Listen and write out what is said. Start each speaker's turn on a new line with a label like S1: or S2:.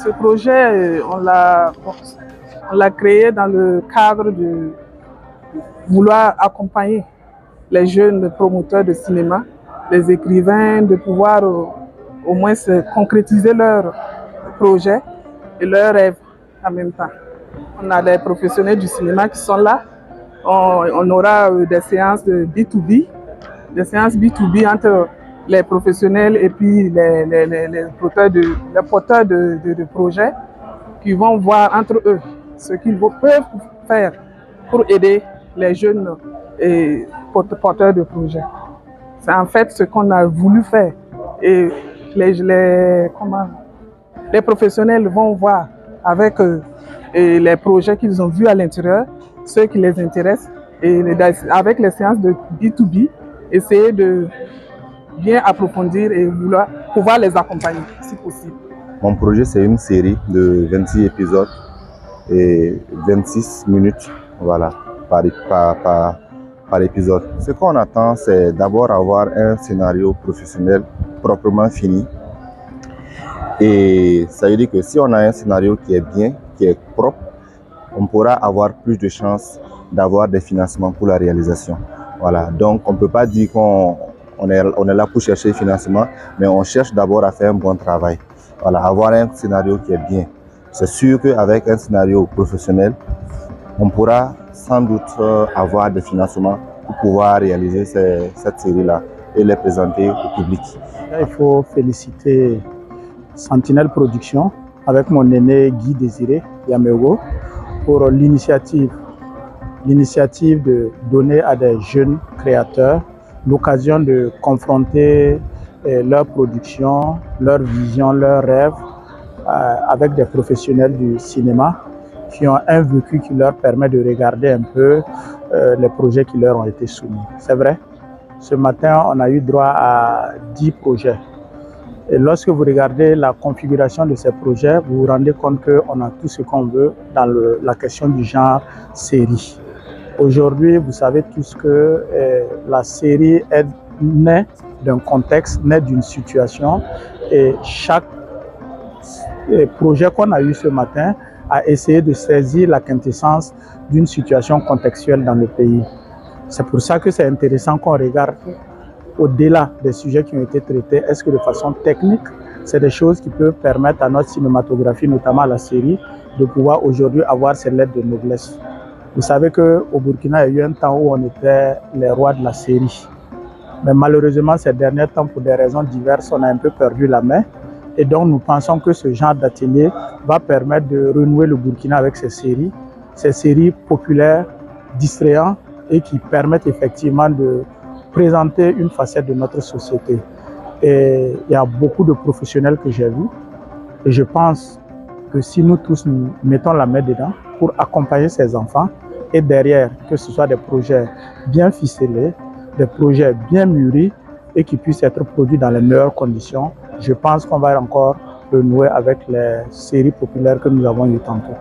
S1: Ce projet, on l'a créé dans le cadre de vouloir accompagner les jeunes promoteurs de cinéma, les écrivains, de pouvoir au moins concrétiser leurs projets et leurs rêves en même temps. On a des professionnels du cinéma qui sont là. On aura des séances de B2B, des séances B2B entre les professionnels et puis les porteurs de projets qui vont voir entre eux ce qu'ils peuvent faire pour aider les jeunes porteurs de projets. C'est en fait ce qu'on a voulu faire. Et les professionnels vont voir avec les projets qu'ils ont vus à l'intérieur, ceux qui les intéressent, et avec les séances de B2B, essayer de bien approfondir et pouvoir les accompagner si possible.
S2: Mon projet, c'est une série de 26 épisodes et 26 minutes, voilà, par épisode. Ce qu'on attend, c'est d'abord avoir un scénario professionnel proprement fini. Et ça veut dire que si on a un scénario qui est bien, qui est propre, on pourra avoir plus de chances d'avoir des financements pour la réalisation. Voilà, donc on ne peut pas dire qu'on est là pour chercher le financement, mais on cherche d'abord à faire un bon travail. Voilà, avoir un scénario qui est bien. C'est sûr qu'avec un scénario professionnel, on pourra sans doute avoir des financements pour pouvoir réaliser cette série-là et les présenter au public.
S3: Il faut féliciter Sentinelle Production avec mon aîné Guy Désiré Yamego pour l'initiative de donner à des jeunes créateurs l'occasion de confronter leur production, leur vision, leurs rêves avec des professionnels du cinéma qui ont un vécu qui leur permet de regarder un peu les projets qui leur ont été soumis. C'est vrai, ce matin, on a eu droit à 10 projets. Et lorsque vous regardez la configuration de ces projets, vous vous rendez compte qu'on a tout ce qu'on veut dans la question du genre série. Aujourd'hui, vous savez tous que la série est née d'un contexte, née d'une situation, et chaque projet qu'on a eu ce matin a essayé de saisir la quintessence d'une situation contextuelle dans le pays. C'est pour ça que c'est intéressant qu'on regarde au-delà des sujets qui ont été traités. Est-ce que de façon technique, c'est des choses qui peuvent permettre à notre cinématographie, notamment à la série, de pouvoir aujourd'hui avoir ces lettres de noblesse. Vous savez qu'au Burkina, il y a eu un temps où on était les rois de la série. Mais malheureusement, ces derniers temps, pour des raisons diverses, on a un peu perdu la main. Et donc, nous pensons que ce genre d'atelier va permettre de renouer le Burkina avec ces séries populaires, distrayantes et qui permettent effectivement de présenter une facette de notre société. Et il y a beaucoup de professionnels que j'ai vus. Et je pense que si nous tous nous mettons la main dedans pour accompagner ces enfants, et derrière, que ce soit des projets bien ficelés, des projets bien mûris et qui puissent être produits dans les meilleures conditions, je pense qu'on va encore renouer avec les séries populaires que nous avons eues tantôt.